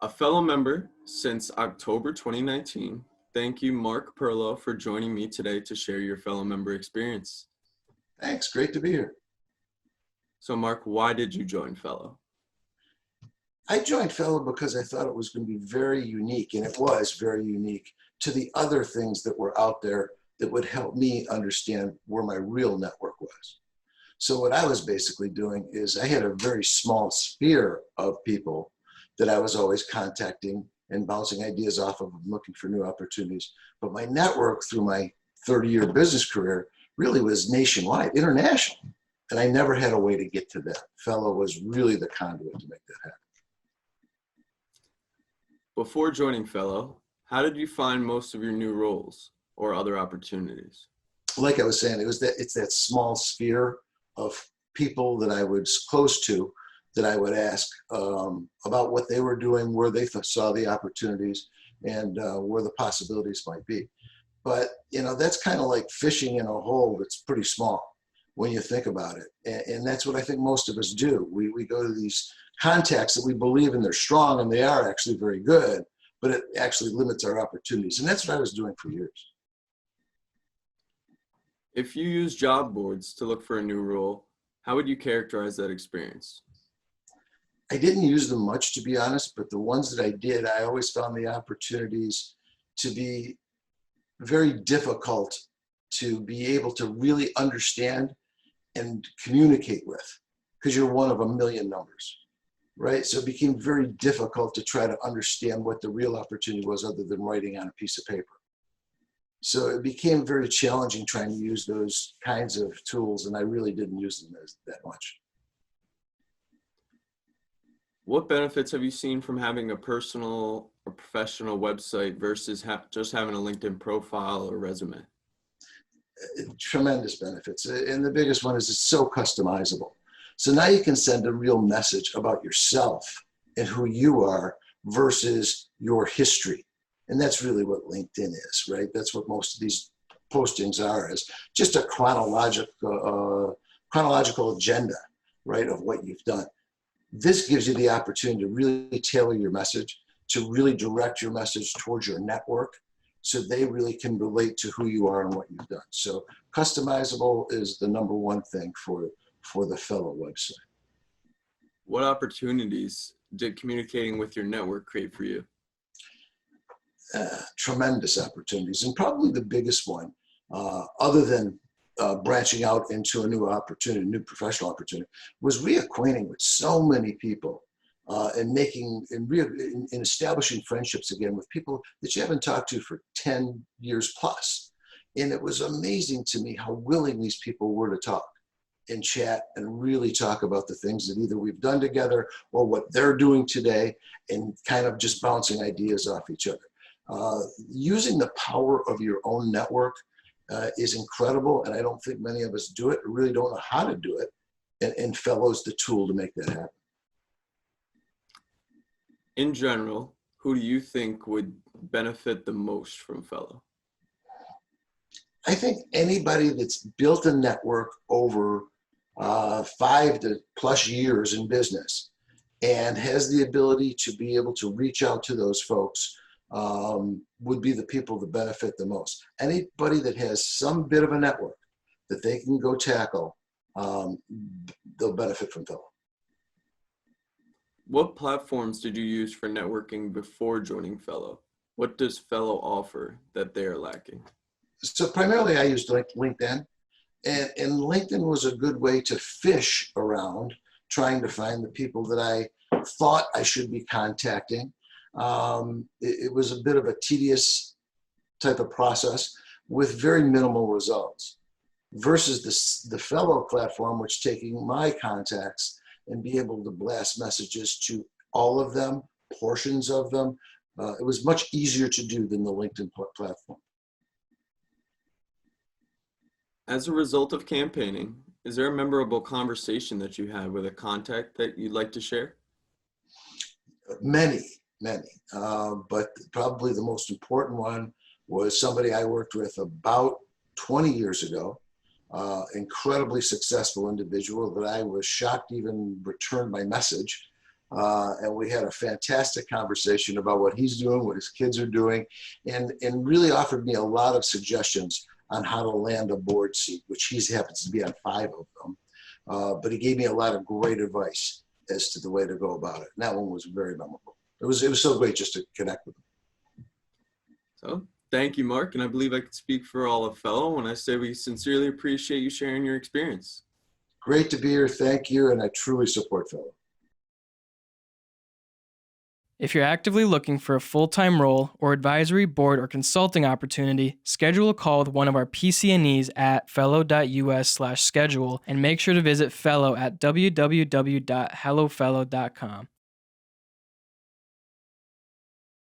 A fellow member since October 2019, thank you, Mark Perlo, for joining me today to share your fellow member experience. Thanks, great to be here. So Mark, why did you join Phello? I joined Phello because I thought it was going to be very unique, and it was very unique to the other things that were out there that would help me understand where my real network was. So what I was basically doing is I had a very small sphere of people that I was always contacting and bouncing ideas off of, looking for new opportunities. But my network through my 30-year business career really was nationwide, international. And I never had a way to get to that. Phello was really the conduit to make that happen. Before joining Phello, how did you find most of your new roles or other opportunities? Like I was saying, it's that small sphere of people that I was close to that I would ask about what they were doing, where they saw the opportunities, and where the possibilities might be. But that's kind of like fishing in a hole that's pretty small when you think about it. And that's what I think most of us do. We go to these contacts that we believe in, they're strong, and they are actually very good, but it actually limits our opportunities. And that's what I was doing for years. If you use job boards to look for a new role, how would you characterize that experience? I didn't use them much, to be honest, but the ones that I did, I always found the opportunities to be very difficult to be able to really understand and communicate with, because you're one of a million numbers, right? So it became very difficult to try to understand what the real opportunity was other than writing on a piece of paper. So it became very challenging trying to use those kinds of tools, and I really didn't use them that much. What benefits have you seen from having a personal or professional website versus just having a LinkedIn profile or resume? Tremendous benefits. And the biggest one is it's so customizable. So now you can send a real message about yourself and who you are versus your history. And that's really what LinkedIn is, right? That's what most of these postings are, is just a chronological agenda, right, of what you've done. This gives you the opportunity to really tailor your message, to really direct your message towards your network, so they really can relate to who you are and what you've done. So customizable is the number one thing for the Phello website. What opportunities did communicating with your network create for you? Tremendous opportunities, and probably the biggest one, other than branching out into a new opportunity, new professional opportunity, was reacquainting with so many people and establishing friendships again with people that you haven't talked to for 10 years plus. And it was amazing to me how willing these people were to talk and chat and really talk about the things that either we've done together or what they're doing today, and kind of just bouncing ideas off each other. Using the power of your own network is incredible, and I don't think many of us do it, or really don't know how to do it, and Phello's the tool to make that happen. In general, who do you think would benefit the most from Phello? I think anybody that's built a network over 5+ years in business and has the ability to be able to reach out to those folks would be the people that benefit the most. Anybody that has some bit of a network that they can go tackle, they'll benefit from Phello. What platforms did you use for networking before joining Phello? What does Phello offer that they are lacking? So primarily I used LinkedIn, and LinkedIn was a good way to fish around trying to find the people that I thought I should be contacting. It was a bit of a tedious type of process with very minimal results, versus the Phello platform, which taking my contacts and be able to blast messages to all of them, portions of them. It was much easier to do than the LinkedIn platform. As a result of campaigning, is there a memorable conversation that you had with a contact that you'd like to share? Many. But probably the most important one was somebody I worked with about 20 years ago. Incredibly successful individual that I was shocked even returned my message. and we had a fantastic conversation about what he's doing, what his kids are doing, and really offered me a lot of suggestions on how to land a board seat, which he happens to be on 5 of them. But he gave me a lot of great advice as to the way to go about it. And that one was very memorable. It was so great just to connect with him. So thank you, Mark. And I believe I could speak for all of Phello when I say we sincerely appreciate you sharing your experience. Great to be here. Thank you. And I truly support Phello. If you're actively looking for a full-time role or advisory, board, or consulting opportunity, schedule a call with one of our PCNEs at phello.us/schedule and make sure to visit Phello at www.hellophello.com.